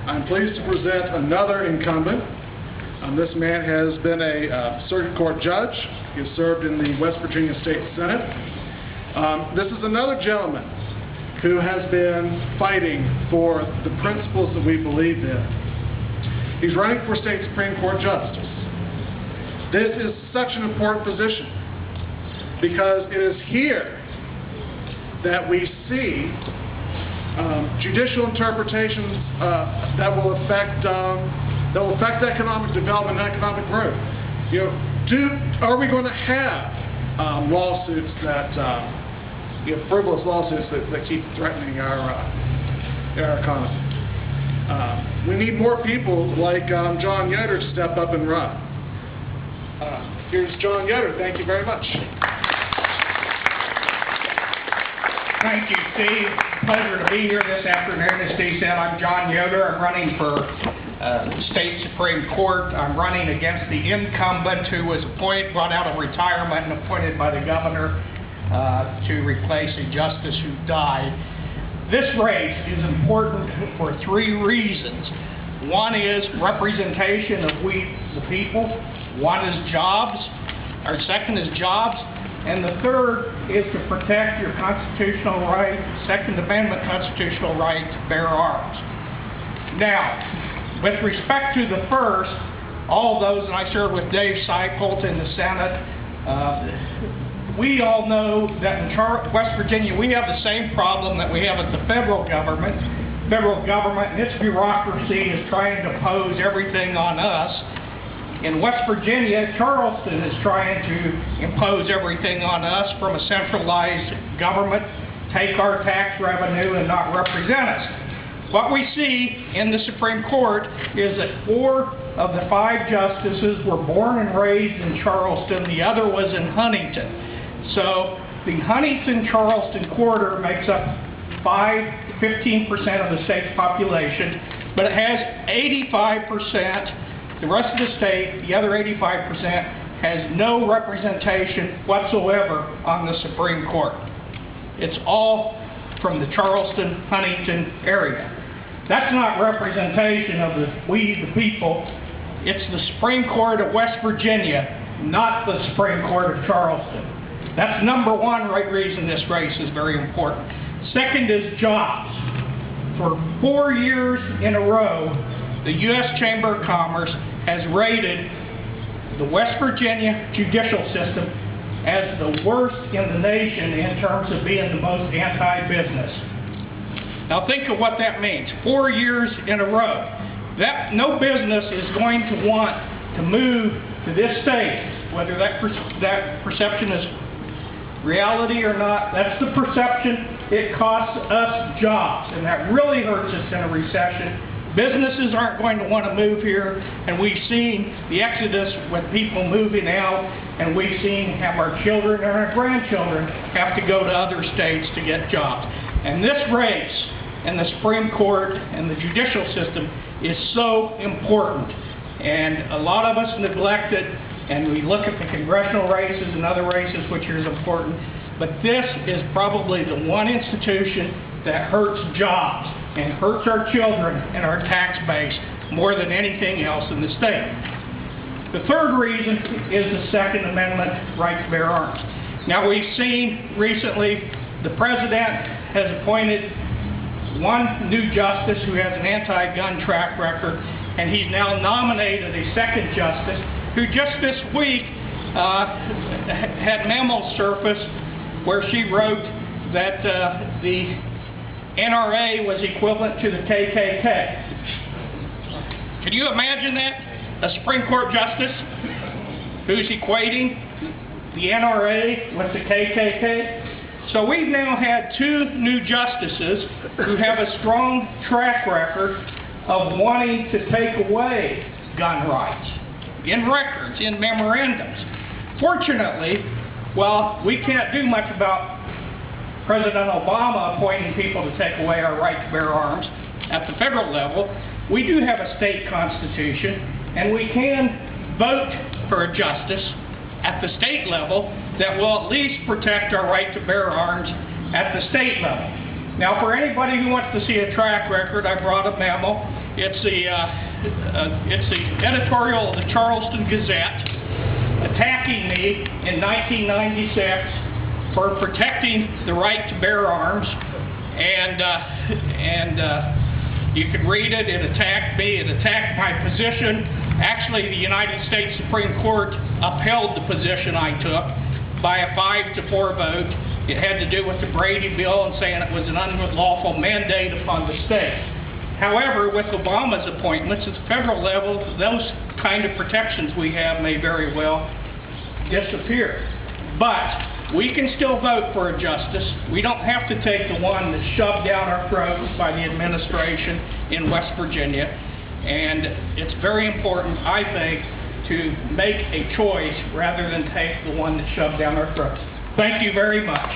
I'm pleased to present another incumbent. This man has been a circuit court judge. He has served in the West Virginia State Senate. This is another gentleman who has been fighting for the principles that we believe in. He's running for state Supreme Court Justice. This is such an important position because it is here that we see judicial interpretations that will affect economic development and economic growth. Are we going to have lawsuits that frivolous lawsuits that keep threatening our economy? We need more people like John Yoder to step up and run. Here's John Yoder. Thank you very much. Thank you, Steve. Pleasure to be here this afternoon. As Steve said, I'm John Yoder. I'm running for State Supreme Court. I'm running against the incumbent who was brought out of retirement and appointed by the governor to replace a justice who died. This race is important for three reasons. One is representation of we, the people. One is jobs. Our second is jobs. And the third is to protect your constitutional right, Second Amendment constitutional right to bear arms. Now, with respect to the first, all those, and I served with Dave Seipolt in the Senate, we all know that in West Virginia we have the same problem that we have at the federal government. Federal government and its bureaucracy is trying to pose everything on us. In West Virginia, Charleston is trying to impose everything on us from a centralized government, take our tax revenue and not represent us. What we see in the Supreme Court is that 4 of the 5 justices were born and raised in Charleston. The other was in Huntington. So the Huntington-Charleston corridor makes up 15% of the state's population, but it has 85%. The rest of the state, the other 85%, has no representation whatsoever on the Supreme Court. It's all from the Charleston-Huntington area. That's not representation of we, the people. It's the Supreme Court of West Virginia, not the Supreme Court of Charleston. That's number one reason this race is very important. Second is jobs. For 4 years in a row, the U.S. Chamber of Commerce has rated the West Virginia judicial system as the worst in the nation in terms of being the most anti-business. Now think of what that means. 4 years in a row. No business is going to want to move to this state, whether that perception is reality or not. That's the perception. It costs us jobs, and that really hurts us in a recession. Businesses aren't going to want to move here, and we've seen the exodus with people moving out, and we've seen have our children and our grandchildren have to go to other states to get jobs. And this race in the Supreme Court and the judicial system is so important, and a lot of us neglect it, and we look at the congressional races and other races, which are important, but this is probably the one institution that hurts jobs and hurts our children and our tax base more than anything else in the state. The third reason is the Second Amendment right to bear arms. Now we've seen recently the President has appointed one new justice who has an anti-gun track record, and he's now nominated a second justice who just this week had memos surface where she wrote that the NRA was equivalent to the KKK. Can you imagine that? A Supreme Court justice who's equating the NRA with the KKK? So we've now had 2 new justices who have a strong track record of wanting to take away gun rights in records, in memorandums. Fortunately, while we can't do much about President Obama appointing people to take away our right to bear arms at the federal level, we do have a state constitution, and we can vote for a justice at the state level that will at least protect our right to bear arms at the state level. Now, for anybody who wants to see a track record, I brought a memo, It's the editorial of the Charleston Gazette attacking me in 1996 for protecting the right to bear arms, and you can read it. It attacked me. It attacked my position. Actually, the United States Supreme Court upheld the position I took by a 5-4 vote. It had to do with the Brady Bill and saying it was an unlawful mandate upon the state. However, with Obama's appointments at the federal level, those kind of protections we have may very well disappear. But we can still vote for a justice. We don't have to take the one that's shoved down our throats by the administration in West Virginia. And it's very important, I think, to make a choice rather than take the one that's shoved down our throats. Thank you very much.